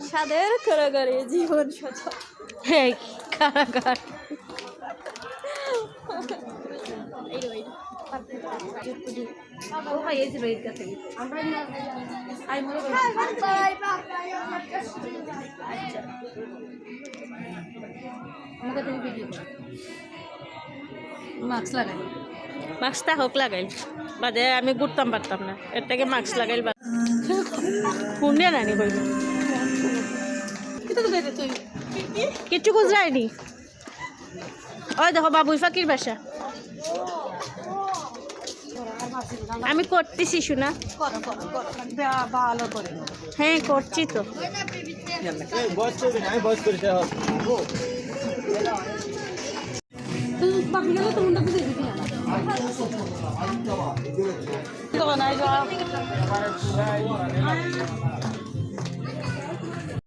স্বাদের কারাগারে জীবন সচল। হ্যাঁ, কারাগার। মাস্কটা হোক লাগাইল বাদে আমি ঘুরতাম পারতাম না, এর থেকে মাস্ক লাগাইল শুনিয়া নানি কইল কিচ্ছু গুজরায়নি। ওই দেখো বাবুই ফাঁকির বাসা। আমি করতেছি শোনা। হ্যাঁ করছি তো।